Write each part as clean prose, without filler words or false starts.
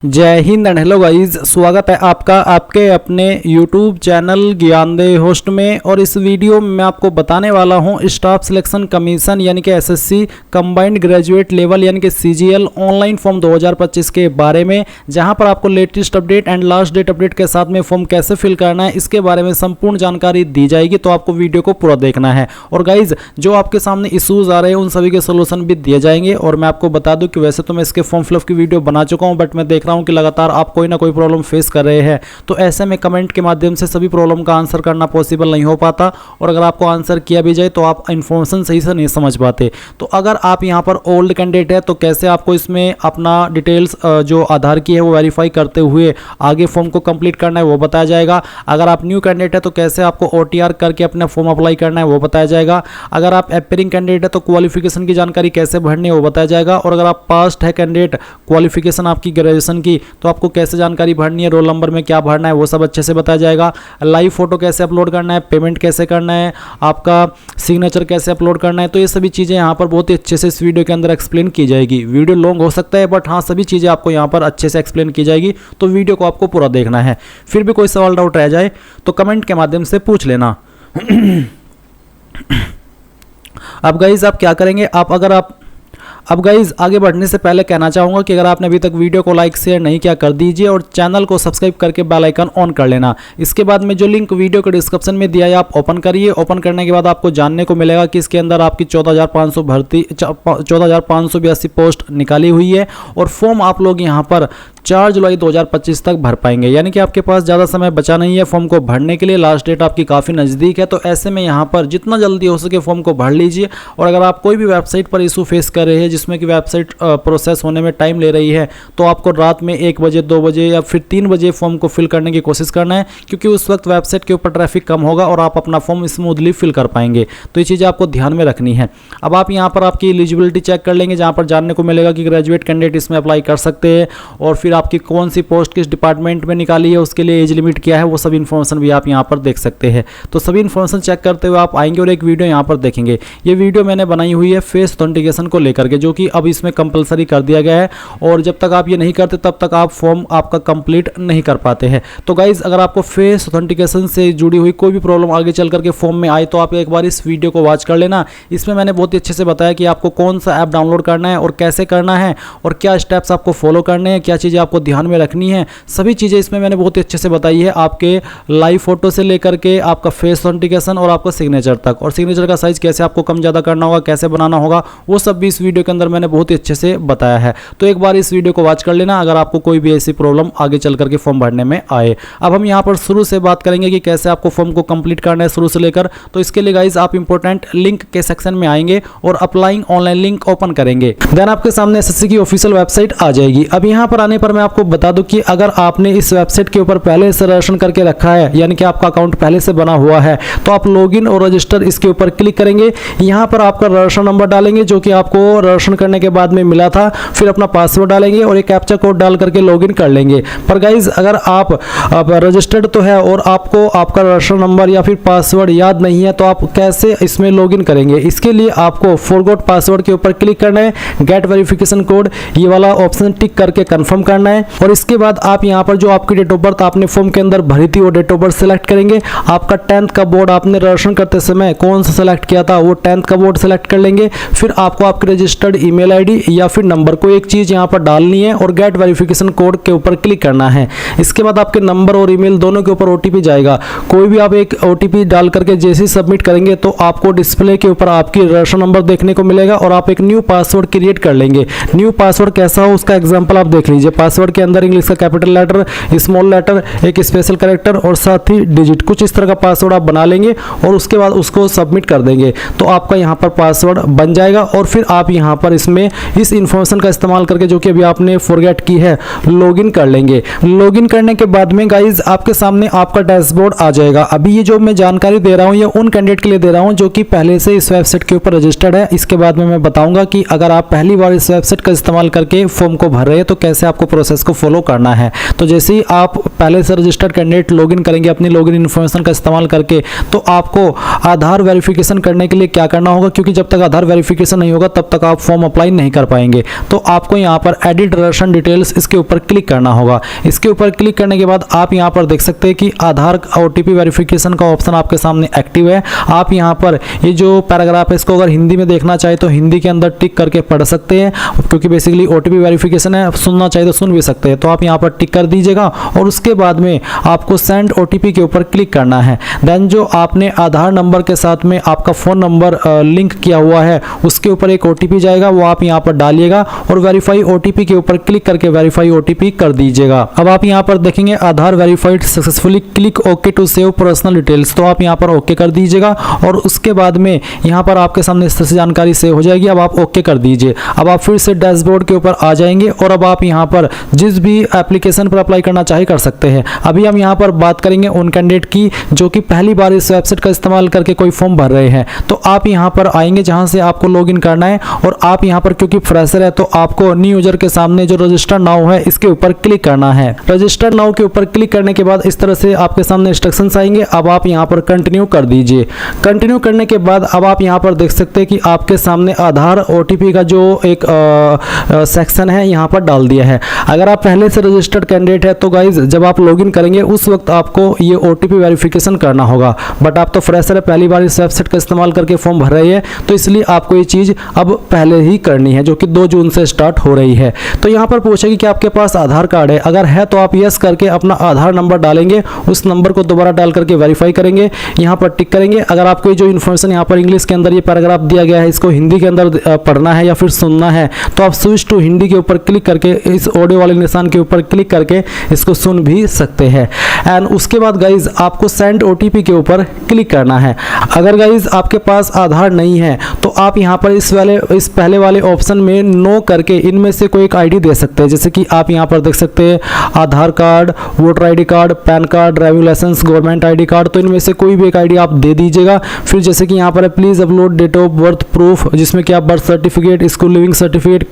जय Hind and hello guys, स्वागत है आपका आपके अपने YouTube चैनल ज्ञानदेह होस्ट में। और इस वीडियो में मैं आपको बताने वाला हूं स्टाफ सिलेक्शन कमीशन यानी कि एसएससी कंबाइंड ग्रेजुएट लेवल यानी कि CGL ऑनलाइन फॉर्म 2025 के बारे में, जहां पर आपको latest update and last date update के साथ में फॉर्म कैसे फिल करना है इसके बारे में संपूर्ण जानकारी दी जाएगी। तो आपको वीडियो को पूरा देखना है। और गाइज जो आपके सामने इशूज़ आ रहे हैं उन सभी के सोल्यूशन भी दिए जाएंगे। और मैं आपको बता दूँ कि वैसे तो मैं इसके फॉर्म फिलअप की वीडियो बना चुका हूँ, बट मैं देख रहा हूं कि लगातार आप कोई ना कोई प्रॉब्लम फेस कर रहे हैं। तो ऐसे में कमेंट के माध्यम से सभी प्रॉब्लम का आंसर करना पॉसिबल नहीं हो पाता, और अगर आपको आंसर किया भी जाए तो आप इन्फॉर्मेशन सही से नहीं समझ पाते। तो अगर आप यहां पर ओल्ड कैंडिडेट है तो कैसे आपको इसमें अपना डिटेल्स जो आधार की है वो वेरीफाई करते हुए आगे फॉर्म को कंप्लीट करना है वो बताया जाएगा। अगर आप न्यू कैंडिडेट है तो कैसे आपको OTR करके अपना फॉर्म अप्लाई करना है वो बताया जाएगा। अगर आप एपियरिंग कैंडिडेट है तो क्वालिफिकेशन की जानकारी कैसे भरनी है वो बताया जाएगा। और अगर आप पास्ट है कैंडिडेट, क्वालिफिकेशन आपकी ग्रेजुएशन की, तो आपको कैसे जानकारी भरनी है, रोल नंबर में क्या भरना है वो सब अच्छे से बताया जाएगा। लाइव फोटो कैसे अपलोड करना है, पेमेंट कैसे करना है, आपका सिग्नेचर कैसे अपलोड करना है, तो ये सभी चीज़ें यहाँ पर बहुत ही अच्छे से इस वीडियो के अंदर एक्सप्लेन की जाएगी। वीडियो लॉन्ग हो सकता है बट हाँ सभी चीज़ें आपको यहाँ पर अच्छे से एक्सप्लेन की जाएगी, तो वीडियो को आपको पूरा देखना है। फिर भी कोई सवाल डाउट रह जाए तो कमेंट के माध्यम से पूछ लेना। अब गाइज आप क्या करेंगे, अब गाइज आगे बढ़ने से पहले कहना चाहूँगा कि अगर आपने अभी तक वीडियो को लाइक शेयर नहीं किया कर दीजिए और चैनल को सब्सक्राइब करके बेल आइकन ऑन कर लेना। इसके बाद में जो लिंक वीडियो के डिस्क्रिप्शन में दिया है आप ओपन करिए। ओपन करने के बाद आपको जानने को मिलेगा कि इसके अंदर आपकी 14,582 पोस्ट निकाली हुई है और फॉर्म आप लोग यहाँ पर 4 जुलाई 2025 तक भर पाएंगे। यानी कि आपके पास ज़्यादा समय बचा नहीं है फॉर्म को भरने के लिए, लास्ट डेट आपकी काफ़ी नज़दीक है। तो ऐसे में यहाँ पर जितना जल्दी हो सके फॉर्म को भर लीजिए। और अगर आप कोई भी वेबसाइट पर इशू फेस कर रहे हैं जिसमें कि वेबसाइट प्रोसेस होने में टाइम ले रही है, तो आपको रात में 1 बजे 2 बजे या फिर 3 बजे फॉर्म को फिल करने की कोशिश करना है, क्योंकि उस वक्त वेबसाइट के ऊपर ट्रैफिक कम होगा और आप अपना फॉर्म स्मूथली फिल कर पाएंगे। तो ये चीज़ें आपको ध्यान में रखनी है। अब आप यहाँ पर आपकी एलिजिबिलिटी चेक कर लेंगे, जहाँ पर जानने को मिलेगा कि ग्रेजुएट कैंडिडेट इसमें अप्लाई कर सकते हैं और फिर आपकी कौन सी पोस्ट किस डिपार्टमेंट में निकाली है, उसके लिए एज लिमिट क्या है, वो सब इन्फॉर्मेशन भी आप यहाँ पर देख सकते हैं। तो सभी इन्फॉर्मेशन चेक करते हुए आप आएंगे और एक वीडियो यहाँ पर देखेंगे। ये वीडियो मैंने बनाई हुई है फेस ऑथेंटिकेशन को लेकर के, जो कि अब इसमें कंपलसरी कर दिया गया है और जब तक आप ये नहीं करते तब तक आप फॉर्म आपका कंप्लीट नहीं कर पाते हैं। तो गाइज अगर आपको फेस ऑथेंटिकेशन से जुड़ी हुई कोई भी प्रॉब्लम आगे चल करके फॉर्म में आए तो आप एक बार इस वीडियो को वॉच कर लेना। इसमें मैंने बहुत ही अच्छे से बताया कि आपको कौन सा ऐप डाउनलोड करना है और कैसे करना है और क्या स्टेप्स आपको फॉलो करने हैं, क्या चीज़ें आपको ध्यान में रखनी है, सभी चीज़ें इसमें मैंने बहुत ही अच्छे से बताई है। आपके लाइव फोटो से लेकर के आपका फेस ऑथेंटिकेशन और आपका सिग्नेचर तक, और सिग्नेचर का साइज कैसे आपको कम ज़्यादा करना होगा, कैसे बनाना होगा, वो सब भी इस वीडियो के अंदर मैंने बहुत ही अच्छे से बताया है। तो एक बार इस वीडियो को वॉच कर लेना अगर आपको कोई भी ऐसी प्रॉब्लम आगे चल करके फॉर्म भरने में आए। अब हम यहाँ पर शुरू से बात करेंगे कि कैसे आपको फॉर्म को कंप्लीट करना है शुरू से लेकर। तो इसके लिए गाइज आप इंपॉर्टेंट लिंक के सेक्शन में आएंगे और अप्लाइंग ऑनलाइन लिंक ओपन करेंगे। देन आपके सामने एसएससी की ऑफिशियल वेबसाइट आ जाएगी। अब यहाँ पर आने पर मैं आपको बता दूं कि अगर आपने इस वेबसाइट के ऊपर पहले से रजिस्ट्रेशन करके रखा है, यानी कि आपका अकाउंट पहले से बना हुआ है, तो आप लॉगिन और रजिस्टर इसके ऊपर क्लिक करेंगे। यहाँ पर आपका रजिस्ट्रेशन नंबर डालेंगे जो कि आपको रजिस्ट्रेशन करने के बाद में मिला था, फिर अपना पासवर्ड डालेंगे और एक कैप्चा कोड डाल करके लॉगिन कर लेंगे। पर गाइज अगर आप रजिस्टर्ड तो है और आपको आपका रजिस्ट्रेशन नंबर या फिर पासवर्ड याद नहीं है तो आप कैसे इसमें लॉगिन करेंगे। इसके लिए आपको फॉरगॉट पासवर्ड के ऊपर क्लिक करना है, गेट वेरिफिकेशन कोड ये वाला ऑप्शन टिक करके कंफर्म करना है। और इसके बाद आप यहाँ पर जो आपकी डेट ऑफ बर्थ आपने फॉर्म के अंदर भरी थी वो डेट ऑफ बर्थ सेलेक्ट करेंगे। आपका 10th का बोर्ड आपने रजिस्ट्रेशन करते समय कौन सा सेलेक्ट किया था वो 10th का बोर्ड सेलेक्ट कर लेंगे। फिर आपको आपके रजिस्टर्ड ईमेल आईडी या फिर नंबर को एक चीज़ यहाँ पर डालनी है और गेट वेरिफिकेशन कोड के ऊपर क्लिक करना है। इसके बाद आपके नंबर और ईमेल दोनों के ऊपर OTP जाएगा। कोई भी आप एक OTP डाल करके जैसे ही सबमिट करेंगे तो आपको डिस्प्ले के ऊपर आपकी रजिस्ट्रेशन नंबर देखने को मिलेगा और आप एक न्यू पासवर्ड क्रिएट कर लेंगे। न्यू पासवर्ड कैसा हो उसका एग्जाम्पल आप देख लीजिए। पासवर्ड के अंदर इंग्लिश का कैपिटल लेटर, स्मॉल लेटर, एक स्पेशल कैरेक्टर और साथ ही डिजिट, कुछ इस तरह का पासवर्ड आप बना लेंगे और उसके बाद उसको सबमिट कर देंगे तो आपका यहाँ पर पासवर्ड बन जाएगा। और फिर आप यहाँ पर इसमें इस इंफॉर्मेशन का इस्तेमाल करके जो कि अभी आपने फॉरगेट की है लॉगिन कर लेंगे। लॉगिन करने के बाद में गाइज आपके सामने आपका डैशबोर्ड आ जाएगा। अभी ये जो मैं जानकारी दे रहा हूँ ये उन कैंडिडेट के लिए दे रहा हूँ जो कि पहले से इस वेबसाइट के ऊपर रजिस्टर्ड है। इसके बाद में मैं बताऊंगा कि अगर आप पहली बार इस वेबसाइट का इस्तेमाल करके फॉर्म को भर रहे हैं तो कैसे आपको प्रोसेस को फॉलो करना है। तो जैसे ही आप पहले से रजिस्टर्ड कैंडिडेट लॉगिन करेंगे अपनी लॉगिन इन्फॉर्मेशन का इस्तेमाल करके, तो आपको आधार वेरिफिकेशन करने के लिए क्या करना होगा, क्योंकि जब तक आधार वेरिफिकेशन नहीं होगा तब तक आप फॉर्म अप्लाई नहीं कर पाएंगे। तो आपको यहाँ पर एडिट रेशन डिटेल्स इसके ऊपर क्लिक करना होगा। इसके ऊपर क्लिक करने के बाद आप यहाँ पर देख सकते हैं कि आधार OTP वेरिफिकेशन का ऑप्शन आपके सामने एक्टिव है। आप यहाँ पर ये जो पैराग्राफ है इसको अगर हिंदी में देखना चाहे तो हिंदी के अंदर टिक करके पढ़ सकते हैं, क्योंकि बेसिकली OTP वेरिफिकेशन है, सुनना चाहिए तो सुन भी सकते हैं। तो आप यहाँ पर टिक कर दीजिएगा और उसके बाद में आपको सेंड OTP के ऊपर क्लिक करना है। देन जो आपने आधार नंबर के साथ में आपका फ़ोन नंबर लिंक किया हुआ है उसके ऊपर एक OTP जाएगा, वो आप यहाँ पर डालिएगा और वेरीफाई OTP के ऊपर क्लिक करके वेरीफाई OTP कर दीजिएगा। अब आप यहाँ पर देखेंगे Aadhaar verified successfully, click okay to save personal details. तो आप यहाँ पर ओके कर दीजिएगा और उसके बाद में यहाँ पर आपके सामने इस तरह से जानकारी सेव हो जाएगी। अब आप ओके कर दीजिए। अब आप फिर से डैशबोर्ड के ऊपर आ जाएंगे और अब आप यहाँ पर जिस भी एप्लीकेशन पर अप्लाई करना चाहे कर सकते हैं। अभी हम यहाँ पर बात करेंगे उन कैंडिडेट की जो कि पहली बार इस वेबसाइट का इस्तेमाल करके कोई फॉर्म भर रहे हैं। तो आप यहाँ पर आएंगे जहाँ से आपको लॉगिन करना है और आप यहाँ पर क्योंकि फ्रेशर है तो आपको न्यू यूजर के सामने जो रजिस्टर नाउ है इसके ऊपर क्लिक करना है। रजिस्टर नाउ के ऊपर क्लिक करने के बाद इस तरह से आपके सामने इंस्ट्रक्शंस आएंगे। अब आप यहाँ पर कंटिन्यू कर दीजिए। कंटिन्यू करने के बाद अब आप यहाँ पर देख सकते हैं कि आपके सामने आधार OTP का जो एक सेक्शन है यहाँ पर डाल दिया है। अगर आप पहले से रजिस्टर्ड कैंडिडेट है तो गाइज जब आप लॉगिन करेंगे उस वक्त आपको ये OTP वेरिफिकेशन करना होगा, बट आप तो फ्रेशर है, पहली बार इस वेबसाइट का इस्तेमाल करके फॉर्म भर रहे हैं, तो इसलिए आपको ये चीज़ अब पहले ही करनी है जो कि 2 जून से स्टार्ट हो रही है। तो यहाँ पर पूछेगी कि आपके पास आधार कार्ड है, अगर है तो आप यस करके अपना आधार नंबर डालेंगे, उस नंबर को दोबारा डाल करके वेरीफाई करेंगे, यहाँ पर टिक करेंगे। अगर आपको जो इन्फॉर्मेशन यहाँ पर इंग्लिश के अंदर ये पैराग्राफ दिया गया है इसको हिंदी के अंदर पढ़ना है या फिर सुनना है तो आप स्विच टू हिंदी के ऊपर क्लिक करके इस ऑडियो वाले निशान के ऊपर क्लिक करके इसको सुन भी सकते हैं। एंड उसके बाद गाइज आपको सेंड OTP के ऊपर क्लिक करना है। अगर गाइज आपके पास आधार नहीं है तो आप यहाँ पर इस पहले वाले ऑप्शन में नो करके इनमें से कोई एक ID दे सकते हैं। जैसे कि आप यहाँ पर देख सकते हैं Aadhaar card, voter ID card, PAN card, driving licence, government ID card, तो इनमें से कोई भी एक ID आप दे दीजिएगा। फिर जैसे कि यहाँ पर please upload date of birth proof, जिसमें कि आप birth certificate, school leaving certificate,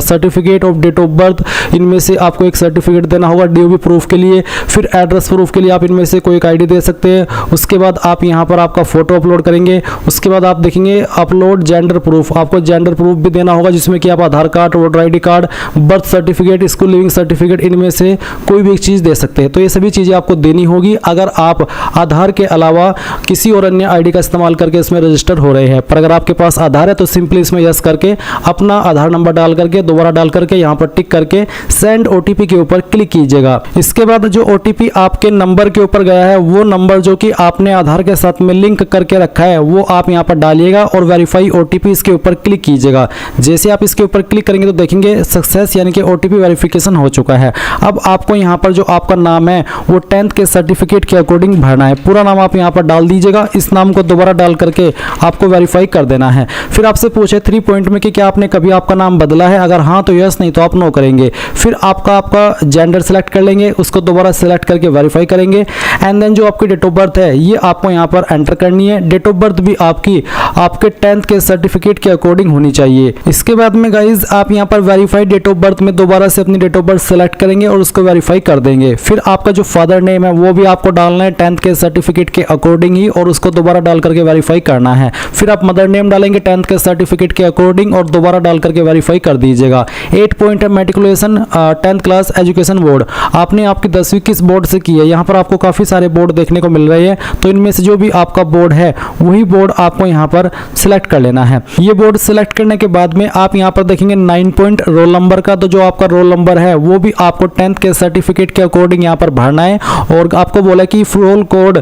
certificate of date of birth, इनमें से आपको एक सर्टिफिकेट देना होगा DOB प्रूफ के लिए। फिर एड्रेस प्रूफ के लिए आप इनमें से कोई एक ID दे सकते हैं। उसके बाद आप यहाँ पर आपका फोटो अपलोड करेंगे। उसके बाद आप देखेंगे अपलोड जेंडर प्रूफ, आपको जेंडर प्रूफ भी देना होगा जिसमें कि आप Aadhaar card, voter ID card, birth certificate, school leaving certificate, इनमें से कोई भी एक चीज़ दे सकते हैं। तो ये सभी चीज़ें आपको देनी होगी अगर आप आधार के अलावा किसी और अन्य ID का इस्तेमाल करके इसमें रजिस्टर हो रहे हैं। पर अगर आपके पास आधार है तो सिंपली इसमें यस करके अपना आधार नंबर डाल करके दोबारा डाल करके यहाँ पर टिक करके सेंड OTP के ऊपर क्लिक कीजिएगा। इसके बाद जो OTP आपके नंबर के ऊपर गया है वो नंबर जो कि आपने आधार के साथ में लिंक करके रखा है वो आप यहाँ पर डालिएगा और वेरीफाई OTP इसके ऊपर क्लिक कीजिएगा। जैसे आप इसके ऊपर क्लिक करेंगे तो देखेंगे सक्सेस यानी कि OTP वेरिफिकेशन हो चुका है। अब आपको यहाँ पर जो आपका नाम है वो 10th के सर्टिफिकेट के अकॉर्डिंग भरना है। पूरा नाम आप यहाँ पर डाल दीजिएगा। इस नाम को दोबारा डाल करके आपको वेरीफाई कर देना है। फिर आपसे पूछे 3 पॉइंट में कि क्या आपने कभी आपका नाम बदला है, अगर हाँ तो यस, नहीं तो आप नो करेंगे। फिर आपका जेंडर सेलेक्ट कर लेंगे, उसको दोबारा सेलेक्ट करके वेरीफाई करेंगे। एंड देन जो आपकी डेट ऑफ बर्थ है ये आपको यहाँ पर एंटर करनी है। डेट ऑफ बर्थ भी आपके 10th के सर्टिफिकेट के अकॉर्डिंग होनी चाहिए। इसके बाद में गाइज आप यहाँ पर वेरीफाइड डेट ऑफ बर्थ में दोबारा से अपनी डेट ऑफ बर्थ सेलेक्ट करेंगे और उसको वेरीफाई कर देंगे। फिर आपका जो फादर नेम है वो भी आपको डालना है 10th के सर्टिफिकेट के अकॉर्डिंग ही और उसको दोबारा डाल करके वेरीफाई करना है। फिर आप मदर नेम डालेंगे 10th के सर्टिफिकेट के अकॉर्डिंग और दोबारा डाल करके वेरीफाई कर दीजिएगा। 8 पॉइंट है matriculation 10th class education board, आपने आपकी 10वीं किस बोर्ड से की है। यहाँ पर आपको काफ़ी सारे बोर्ड देखने को मिल रहे हैं, तो इनमें से जो भी आपका बोर्ड है वही बोर्ड आपको यहाँ पर सिलेक्ट कर लेना है। ये बोर्ड सिलेक्ट करने के बाद में आप यहाँ पर देखेंगे 9 पॉइंट रोल नंबर का, तो जो आपका रोल नंबर है वो भी आपको 10th के सर्टिफिकेट के अकॉर्डिंग यहाँ पर भरना है। और आपको बोला कि roll code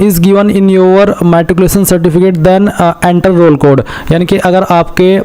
is given in your matriculation certificate then enter roll code, यानी कि अगर आपके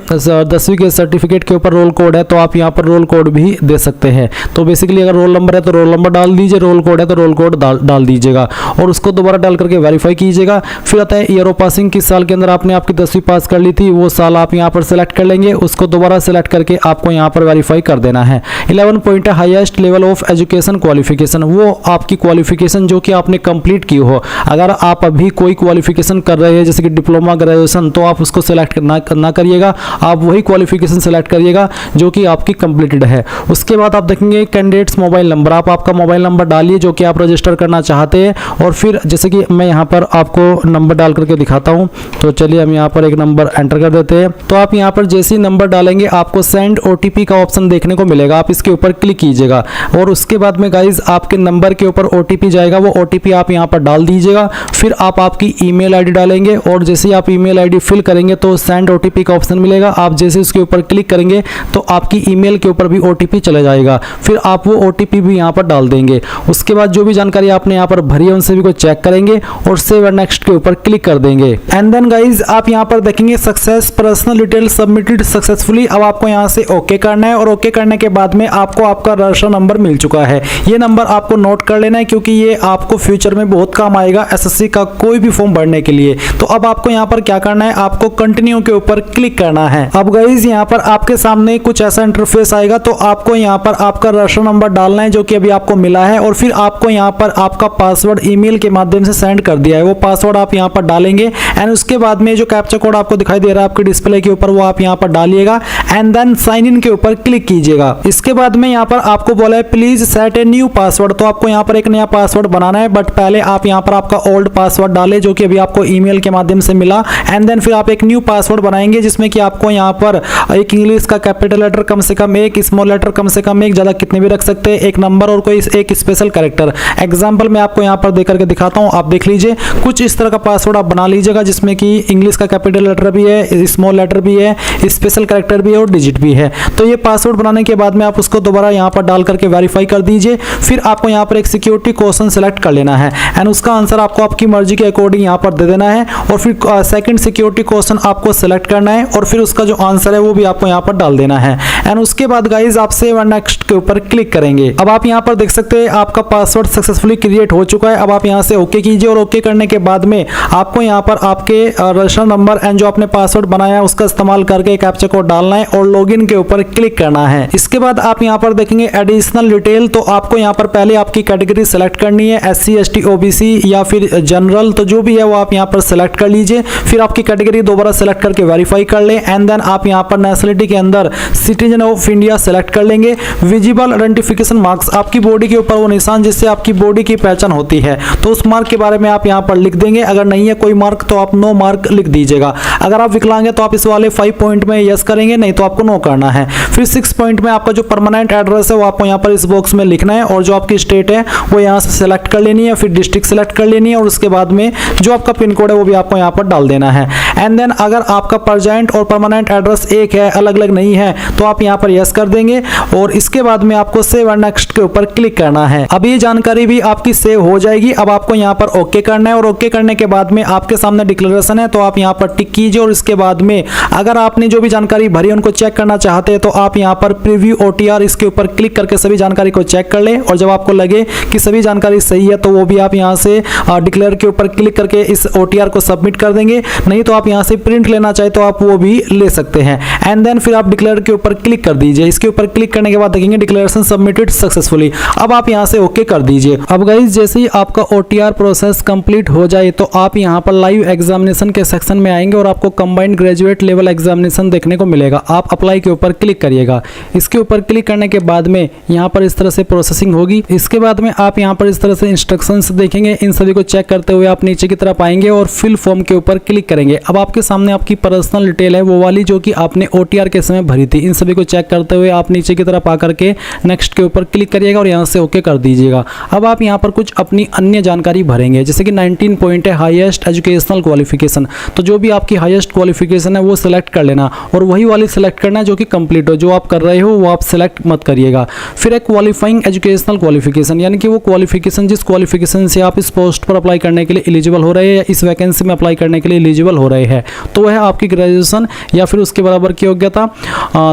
10वीं के सर्टिफिकेट के ऊपर रोल कोड है तो आप यहाँ पर रोल कोड भी दे सकते हैं। तो बेसिकली अगर रोल नंबर है तो रोल नंबर डाल दीजिए, रोल कोड है तो रोल कोड डाल दीजिएगा और उसको दोबारा डाल करके वेरीफाई कीजिएगा। फिर आता है ईयर ऑफ पासिंग, किस साल के अंदर आपने आपकी 10वीं पास कर ली थी, वो साल आप यहाँ पर सेलेक्ट कर लेंगे, उसको दोबारा सेलेक्ट करके आपको यहाँ पर वेरीफाई कर देना है। 11 पॉइंट है highest level of education qualification, वो आपकी क्वालिफिकेशन जो कि आपने कंप्लीट की हो। अगर आप अभी कोई क्वालिफिकेशन कर रहे हैं जैसे कि डिप्लोमा, ग्रेजुएशन, तो आप उसको सेलेक्ट ना करिएगा, आप वही क्वालिफिकेशन सेलेक्ट करिएगा जो कि आपकी कंप्लीटेड है। उसके बाद आप देखेंगे कैंडिडेट्स मोबाइल नंबर, आप आपका मोबाइल नंबर डालिए जो कि आप रजिस्टर करना चाहते हैं। और फिर जैसे कि मैं यहाँ पर आपको नंबर डाल करके दिखाता हूँ। तो चलिए हम यहाँ पर एक नंबर एंटर कर देते हैं। तो आप यहाँ पर जैसे ही नंबर डालेंगे आपको सेंड OTP का ऑप्शन देखने को मिलेगा, आप इसके ऊपर क्लिक कीजिएगा। और उसके बाद में गाइज आपके नंबर के ऊपर OTP जाएगा, वो OTP आप यहाँ पर डाल दीजिएगा। फिर आप आपकी ईमेल आईडी डालेंगे और जैसे ही आप ईमेल आईडी फिल करेंगे तो सेंड OTP का ऑप्शन मिलेगा। आप जैसे उसके ऊपर क्लिक करेंगे तो आपकी ईमेल के ऊपर भी OTP चला जाएगा। फिर आप वो OTP भी यहाँ पर डाल देंगे। उसके बाद जो भी जानकारी आपने यहाँ पर भरी है उन सभी को चेक करेंगे और सेव एंड नेक्स्ट के ऊपर क्लिक कर देंगे। एंड देन गाइज आप यहाँ पर देखेंगे success personal detail submitted successfully. अब आपको यहाँ से ओके करना है और ओके करने के बाद में आपको आपका रजिस्टर नंबर मिल चुका है। ये नंबर आपको नोट कर लेना है क्योंकि ये आपको फ्यूचर में बहुत काम आएगा SSC का कोई भी फॉर्म भरने के लिए। तो अब आपको यहाँ पर क्या करना है, आपको कंटिन्यू के ऊपर क्लिक करना है। अब गाइज यहाँ पर आपके सामने कुछ ऐसा इंटरफेस आएगा, तो आपको यहाँ पर आपका रजिस्टर नंबर डालना है जो कि अभी आपको मिला है और फिर आपको यहाँ पर आपका पासवर्ड ईमेल के माध्यम से सेंड कर दिया है, वो पासवर्ड आप यहाँ पर डालेंगे। एंड उसके बाद में जो कैप्चा कोड आपको दिखाई दे रहा है आपके डिस्प्ले के ऊपर वो आप यहाँ पर डालिएगा एंड देन साइन इन के ऊपर क्लिक कीजिएगा। इसके बाद में यहाँ पर आपको बोला है please set a new password, तो आपको यहाँ पर एक नया पासवर्ड बनाना है। बट पहले आप यहाँ पर आपका ओल्ड पासवर्ड डालें जो कि अभी आपको ईमेल के माध्यम से मिला। एंड देन फिर आप एक न्यू पासवर्ड बनाएंगे जिसमें कि आपको यहाँ पर एक इंग्लिश का कैपिटल लेटर कम से कम एक, स्मॉल लेटर कम से कम एक, ज्यादा कितने भी रख सकते हैं, एक नंबर और कोई एक स्पेशल कैरेक्टर। एग्जाम्पल मैं आपको यहाँ पर देकर के दिखाता हूँ, आप देख लीजिए। कुछ इस तरह का पासवर्ड आप बना लीजिएगा जिसमें कि इंग्लिश का कैपिटल लेटर भी है, स्मॉल लेटर भी है, स्पेशल कैरेक्टर भी है और डिजिट भी है। तो ये पासवर्ड बनाने के बाद में आप उसको दोबारा यहाँ पर डाल करके वेरीफाई कर दीजिए। फिर आपको यहाँ पर एक सिक्योरिटी क्वेश्चन सेलेक्ट कर लेना है एंड उसका आंसर आपको आपकी मर्जी के अकॉर्डिंग यहाँ पर दे देना है। और फिर सेकंड सिक्योरिटी क्वेश्चन आपको सेलेक्ट करना है और फिर उसका जो आंसर है वो भी आपको यहाँ पर डाल देना है। एंड उसके बाद गाइज आप सेव एंड नेक्स्ट के ऊपर क्लिक करेंगे। अब आप यहाँ पर देख सकते हैं आपका पासवर्ड सक्सेसफुली क्रिएट हो चुका है। अब आप यहाँ से ओके कीजिए और ओके करने के बाद में आपको यहाँ पर आपके रजिस्टर नंबर एंड जो आपने पासवर्ड बनाया है उसका इस्तेमाल करके कैप्चा कोड डालना है और लॉगिन के ऊपर क्लिक करना है। इसके बाद आप यहाँ पर देखेंगे एडिशनल डिटेल, तो आपको यहाँ पर पहले आपकी कैटेगरी सेलेक्ट करनी है, SC ST OBC या फिर जनरल, तो जो भी है वो आप यहाँ पर सेलेक्ट कर लीजिए। फिर आपकी कैटेगरी दोबारा सेलेक्ट करके वेरीफाई कर ले एंड देन आप यहाँ पर नेशनलिटी के अंदर सिटीजन ऑफ इंडिया सेलेक्ट कर लेंगे। विजिबल आइडेंटिफिकेशन मार्क्स, आपकी बॉडी के ऊपर वो निशान जिससे आपकी बॉडी की पहचान होती है, तो उस मार्क के बारे में आप यहाँ पर लिख देंगे। अगर नहीं है कोई मार्क तो आप नो मार्क लिख दीजिएगा। अगर आप विकलांग है तो आप इस वाले 5 पॉइंट में यस करेंगे, नहीं तो आपको नो करना है। फिर 6 पॉइंट में आपका जो परमानेंट एड्रेस है वो आपको यहाँ पर इस बॉक्स में लिखना है और जो आपकी स्टेट है वो यहाँ से सेलेक्ट कर लेनी है, फिर डिस्ट्रिक्ट सेलेक्ट कर लेनी है और उसके बाद में जो आपका पिन कोड है वो भी आपको यहाँ पर डाल देना है। एंड देन अगर आपका प्रेजेंट और परमानेंट एड्रेस एक है, अलग अलग नहीं है, तो आप यहाँ पर यस कर देंगे और इसके बाद में आपको सेव एंड नेक्स्ट के ऊपर क्लिक करना है। अब ये जानकारी भी आपकी सेव हो जाएगी। अब आपको यहाँ पर ओके करना है और ओके करने के बाद में आपके सामने डिक्लेरेशन है तो आप यहाँ पर टिक कीजिए और इसके बाद में अगर आपने जो भी जानकारी भरी उनको चेक करना चाहते हैं तो आप यहाँ पर प्रीव्यू OTR इसके ऊपर क्लिक करके सभी जानकारी को चेक कर ले और जब आपको लगे कि सभी जानकारी सही है तो वो भी आप यहाँ से डिक्लेयर के ऊपर क्लिक करके इस OTR को सबमिट कर देंगे। नहीं तो आप यहाँ से प्रिंट लेना चाहे तो आप वो भी ले सकते हैं। एंड देन फिर आप डिक्लेयर के ऊपर क्लिक कर दीजिए। इसके ऊपर क्लिक करने के बाद देखेंगे डिक्लेरेशन सबमिटेड सक्सेसफुली। अब आप यहाँ से ओके कर दीजिए। अब गाइस जैसे ही आपका OTR प्रोसेस कंप्लीट हो जाए तो आप यहाँ पर लाइव एग्जामिनेशन के सेक्शन में आएंगे और आपको कंबाइंड ग्रेजुएट लेवल एग्जामिनेशन देखने को मिलेगा। आप अप्लाई के ऊपर क्लिक करिएगा। इसके ऊपर क्लिक करने के बाद में यहाँ पर इस तरह से प्रोसेसिंग होगी। इसके बाद में आप यहाँ पर इस तरह से इंस्ट्रक्शंस देखेंगे। इन सभी को चेक करते हुए आप नीचे की तरफ आएंगे और फिल फॉर्म के ऊपर क्लिक करेंगे। अब आपके सामने आपकी पर्सनल डिटेल है वो वाली जो कि आपने OTR के समय भरी थी। इन सभी को चेक करते हुए आप नीचे की तरफ आकर के नेक्स्ट के ऊपर क्लिक करिएगा और यहाँ से ओके कर दीजिएगा। अब आप यहाँ पर कुछ अपनी अन्य जानकारी भरेंगे जैसे कि 19 पॉइंट है हाईएस्ट एजुकेशनल क्वालिफिकेशन, तो जो भी आपकी हाईएस्ट क्वालिफिकेशन है वो सिलेक्ट कर लेना और वही वाली सिलेक्ट करना है जो कि कंप्लीट हो। जो आप कर रहे हो वो आप सिलेक्ट मत करिएगा। फिर एक क्वालिफाइंग एजुकेशनल क्वालिफिकेशन यानी कि वो क्वालिफिकेशन जिस क्वालिफिकेशन से आप इस पोस्ट पर अप्लाई करने के लिए एलिजिबल हो रहे हैं या इस वैकेंसी में अप्लाई करने के लिए एलिजिबल हो रहे हैं, तो वह आपकी ग्रेजुएशन या फिर उसके बराबर की योग्यता।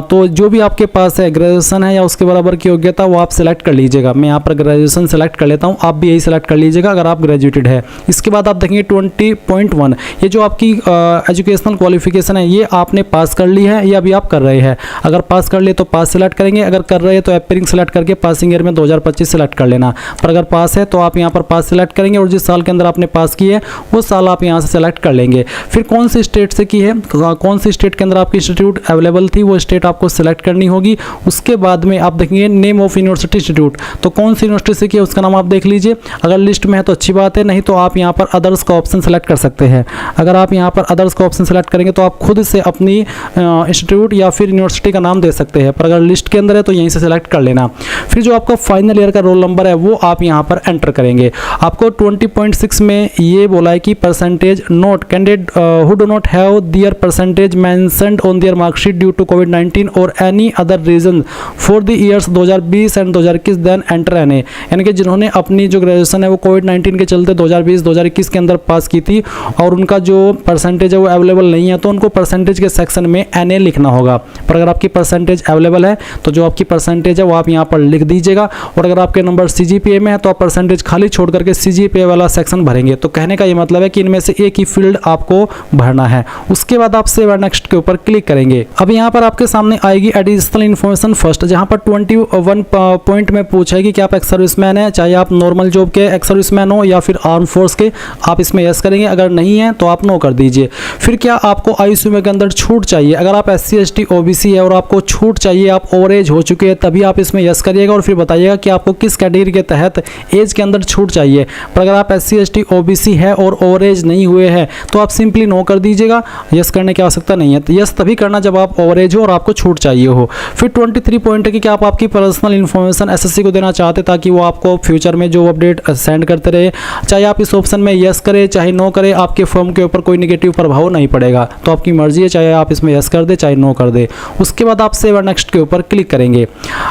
तो जो भी आपके पास है ग्रेजुएशन है या उसके बराबर की योग्यता वो आप सिलेक्ट कर लीजिएगा। मैं यहाँ पर ग्रेजुएशन सेलेक्ट कर लेता हूँ, आप भी यही सिलेक्ट कर लीजिएगा अगर आप ग्रेजुएटेड है। इसके बाद आप देखेंगे 20.1 ये जो आपकी एजुकेशनल क्वालिफिकेशन है ये आपने पास कर ली है या अभी आप कर रहे हैं। अगर पास कर लिए तो पास सिलेक्ट करेंगे, अगर कर रहे हैं तो एपीयरिंग सेलेक्ट करके पासिंग ईयर में 2025 सेलेक्ट कर लेना। पर अगर पास है तो आप यहाँ पर पास सिलेक्ट करेंगे और जिस साल के अंदर आपने पास की है वो साल आप यहाँ से सेलेक्ट कर लेंगे। फिर कौन सी स्टेट से की है, कौन सी स्टेट के अंदर आपकी इंस्टीट्यूट अवेलेबल थी, वो स्टेट आपको सिलेक्ट करनी होगी। उसके बाद में आप देखेंगे नेम ऑफ यूनिवर्सिटी इंस्टीट्यूट, तो कौन सी यूनिवर्सिटी से की है उसका नाम आप देख लीजिए। अगर लिस्ट में है तो अच्छी बात है, नहीं तो आप यहाँ पर अदर्स का ऑप्शन सेलेक्ट कर सकते हैं। अगर आप यहाँ पर अदर्स का ऑप्शन सेलेक्ट करेंगे तो आप खुद से अपनी इंस्टीट्यूट या फिर यूनिवर्सिटी का नाम दे सकते हैं, पर अगर लिस्ट के अंदर है तो यहीं से सेलेक्ट कर लेना। फिर जो आपका फाइनल ईयर का रोल नंबर है वो आप यहाँ पर एंटर करेंगे। आपको 20.6 में ये बोला है कि percentage note candidate who do not have their percentage mentioned on their marksheet due to कोविड-19 और any other reason for the years 2020 and 2021 then enter NA, यानी कि जिन्होंने अपनी जो ग्रेजुएशन है वो कोविड-19 के चलते 2020-2021 के अंदर पास की थी और उनका जो परसेंटेज है वो अवेलेबल नहीं है, तो उनको परसेंटेज के सेक्शन में एनए लिखना होगा। पर अगर आपकी परसेंटेज अवेलेबल है तो जो आपकी परसेंटेज है वो आप यहाँ पर लिख दीजिएगा, और अगर आपके नंबर सीजीपीए में है तो आप परसेंटेज खाली छोड़ करके सीजीपीए वाला सेक्शन भरेंगे। तो कहने का ये मतलब है कि इनमें से एक ही फील्ड आपको भरना है। उसके बाद आप सेव एंड नेक्स्ट के ऊपर क्लिक करेंगे। अब यहाँ पर आपके सामने आएगी एडिशनल इन्फॉर्मेशन फर्स्ट, जहाँ पर 21 पॉइंट में पूछेगी कि आप एक्स सर्विसमैन है, चाहे आप नॉर्मल जॉब के एक्स सर्विसमैन हो या फिर आर्म फोर्स के, आप इसमें यस करेंगे। अगर नहीं है तो आप नो कर दीजिए। फिर क्या आपको आयु सीमा के अंदर छूट चाहिए, अगर आप SC ST OBC है और आपको छूट चाहिए, आप ओवर एज हो चुके हैं, तभी आप इसमें यस करिएगा और फिर बताइएगा कि आपको किस कैटेगरी के तहत एज के अंदर छूट चाहिए। पर अगर आप SC ST OBC है और ओवर एज नहीं हुए हैं तो आप सिंपली नो कर दीजिएगा, यस करने की आवश्यकता नहीं है। तो यस तभी करना जब आप ओवर एज हो और आपको छूट चाहिए हो। फिर 23 पॉइंट है कि क्या आप आपकी पर्सनल इन्फॉर्मेशन SSC को देना चाहते ताकि वो आपको फ्यूचर में जो अपडेट सेंड करते रहे। चाहे आप इस ऑप्शन में यस करें चाहे नो करें, आपके फर्म के ऊपर कोई नेगेटिव प्रभाव नहीं पड़ेगा, तो आपकी मर्जी है, चाहे आप इसमें यस कर दे चाहे नो कर दे। उसके बाद आप सेव एंड नेक्स्ट के ऊपर क्लिक करेंगे।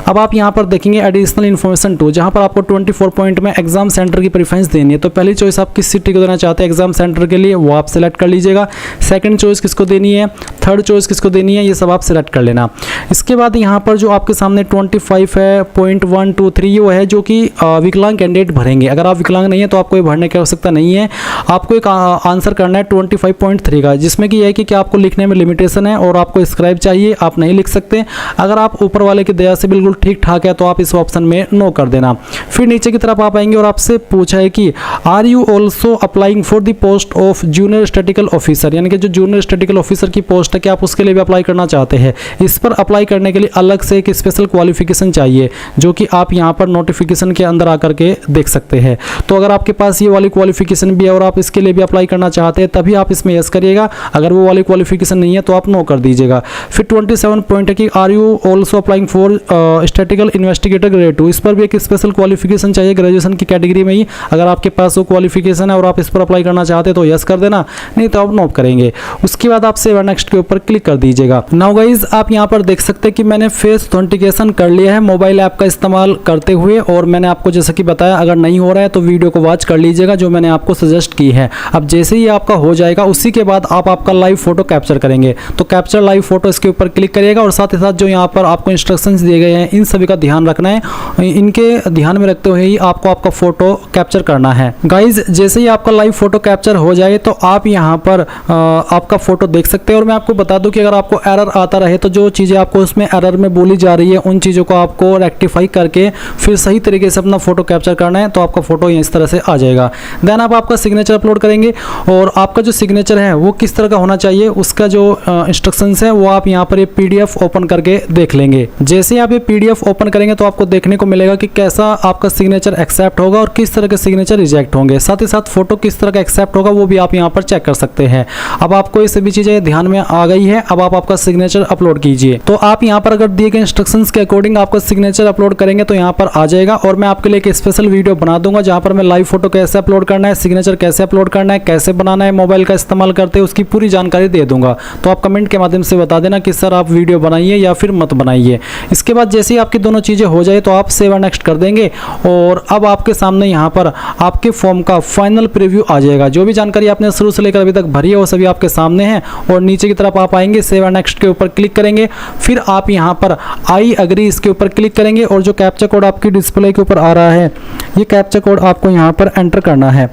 अब आप यहाँ पर देखेंगे एडिशनल इन्फॉर्मेशन 2, जहाँ पर आपको 24 पॉइंट में एग्जाम सेंटर की प्रेफरेंस देनी है। तो पहली चॉइस आप किस सिटी को देना चाहते हैं एग्जाम सेंटर के लिए, वो आप सेलेक्ट कर लीजिएगा। सेकंड चॉइस किसको देनी है, थर्ड चॉइस किसको देनी है, ये सब आप सेलेक्ट कर लेना। इसके बाद यहाँ पर जो आपके सामने 25 है पॉइंट 1 2 3 वो है जो कि विकलांग कैंडिडेट भरेंगे। अगर आप विकलांग नहीं है तो आपको ये भरने की आवश्यकता नहीं है। आपको एक आंसर करना है 25.3 का, जिसमें कि यह है कि आपको लिखने में लिमिटेशन है और आपको स्क्राइब चाहिए, आप नहीं लिख सकते। अगर आप ऊपर वाले की दया से बिल्कुल ठीक ठाक है तो आप इस ऑप्शन में नो कर देना। फिर नीचे की तरफ आप आएंगे और आपसे पूछा है कि are you also applying for the post of junior statistical officer, यानी कि जो जूनियर स्टैटिकल ऑफिसर की पोस्ट है कि आप उसके लिए भी अप्लाई करना चाहते हैं। इस पर अप्लाई करने के लिए अलग से एक स्पेशल क्वालिफिकेशन चाहिए जो कि आप यहाँ पर नोटिफिकेशन के अंदर आकर के देख सकते हैं। तो अगर आपके पास ये वाली क्वालिफिकेशन भी है और आप इसके लिए भी अप्लाई करना चाहते हैं तभी आप इसमें यस करिएगा। अगर वो वाली क्वालिफिकेशन नहीं है तो आप नो कर दीजिएगा। फिर 27 पॉइंट है कि are you also applying for statistical investigator grade 2, इस पर भी एक स्पेशल क्वालिफिकेशन चाहिए ग्रेजुएशन की कैटेगरी में ही। अगर आपके पास वो क्वालिफिकेशन है और आप इस पर अप्लाई करना चाहते हैं तो यस कर देना, नहीं तो आप नो करेंगे। उसके बाद आप सेव एंड नेक्स्ट के ऊपर क्लिक कर दीजिएगा। नाउ गाइज आप यहाँ पर देख सकते हैं कि मैंने फेस ऑथेंटिकेशन कर लिया है मोबाइल ऐप का इस्तेमाल करते हुए, और मैंने आपको जैसा कि बताया अगर नहीं हो रहा है तो वीडियो को वॉच कर लीजिएगा जो मैंने आपको सजेस्ट की है। अब जैसे ही आपका हो जाएगा उसी के बाद आप आपका लाइव फोटो कैप्चर करेंगे। तो कैप्चर लाइव फोटो इसके ऊपर क्लिक करिएगा और साथ ही साथ जो यहाँ पर आपको इंस्ट्रक्शंस दिए गए हैं इन सभी का ध्यान रखना है। इनके ध्यान में रखते हुए ही आपको आपका फोटो कैप्चर करना है। गाइज जैसे ही आपका लाइव फोटो कैप्चर हो जाए तो आप यहाँ पर आपका फोटो देख सकते हैं। और मैं आपको बता दूं कि अगर आपको एरर आता रहे तो जो चीज़ें आपको उसमें एरर में बोली जा रही है उन चीज़ों को आपको रेक्टिफाई करके फिर सही तरीके से अपना फोटो कैप्चर करना है, तो आपका फोटो इस तरह से आ जाएगा। देन आप आपका सिग्नेचर अपलोड करेंगे और आपका जो सिग्नेचर है वो किस तरह का होना चाहिए उसका जो इंस्ट्रक्शंस है वो आप यहाँ पर ये PDF ओपन करके देख लेंगे। जैसे ही आप ये PDF ओपन करेंगे तो आपको देखने को मिलेगा कि कैसा आपका सिग्नेचर एक्सेप्ट होगा और किस तरह के सिग्नेचर रिजेक्ट होंगे। साथ ही साथ फोटो किस तरह का एक्सेप्ट होगा वो भी आप यहाँ पर चेक कर सकते हैं। अब आपको ये सभी चीज़ें ध्यान में आ गई है। अब आप आपका सिग्नेचर अपलोड कीजिए। तो आप यहाँ पर अगर दिए गए इंस्ट्रक्शंस के अकॉर्डिंग आपका सिग्नेचर अपलोड करेंगे तो यहाँ पर आ जाएगा। और मैं आपके लिए एक स्पेशल वीडियो बना दूंगा जहाँ पर मैं लाइव फोटो कैसे अपलोड करना है, सिग्नेचर कैसे अपलोड करना है, कैसे बनाना है मोबाइल का इस्तेमाल करते हैं, उसकी पूरी जानकारी दे दूंगा। तो आप कमेंट के माध्यम से बता देना कि सर आप वीडियो बनाइए या फिर मत बनाइए। इसके बाद जैसे ही आपकी दोनों चीज़ें हो जाए तो आप सेव एंड नेक्स्ट कर देंगे और अब आपके सामने यहाँ पर आपके फॉर्म का फाइनल प्रीव्यू आ जाएगा। जो भी जानकारी आपने शुरू से लेकर अभी तक भरी है वो सभी आपके सामने है। और नीचे की तरफ तब आप आएंगे सेव एंड नेक्स्ट के ऊपर क्लिक करेंगे, फिर आप यहाँ पर आई अग्री इसके ऊपर क्लिक करेंगे और जो कैप्चा कोड आपकी डिस्प्ले के ऊपर आ रहा है ये कैप्चा कोड आपको यहाँ पर एंटर करना है।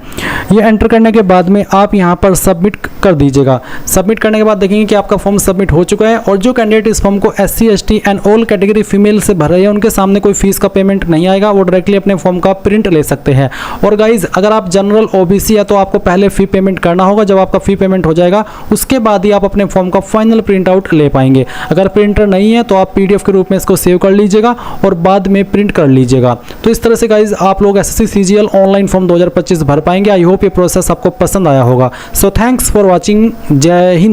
ये एंटर करने के बाद में आप यहाँ पर सबमिट कर दीजिएगा। सबमिट करने के बाद देखेंगे कि आपका फॉर्म सबमिट हो चुका है और जो कैंडिडेट इस फॉर्म को SC ST and all category female से भर रहे हैं उनके सामने कोई फीस का पेमेंट नहीं आएगा, वो डायरेक्टली अपने फॉर्म का प्रिंट ले सकते हैं। और गाइज अगर आप जनरल OBC है तो आपको पहले फी पेमेंट करना होगा। जब आपका फी पेमेंट हो जाएगा उसके बाद ही आप अपने फॉर्म का फाइनल प्रिंट आउट ले पाएंगे। अगर प्रिंटर नहीं है तो आप PDF के रूप में इसको सेव कर लीजिएगा और बाद में प्रिंट कर लीजिएगा। तो इस तरह से गाइज आप लोग SSC CGL ऑनलाइन फॉर्म 2025 भर पाएंगे। आई होप ये प्रोसेस आपको पसंद आया होगा। So thanks for watching. जय हिंद।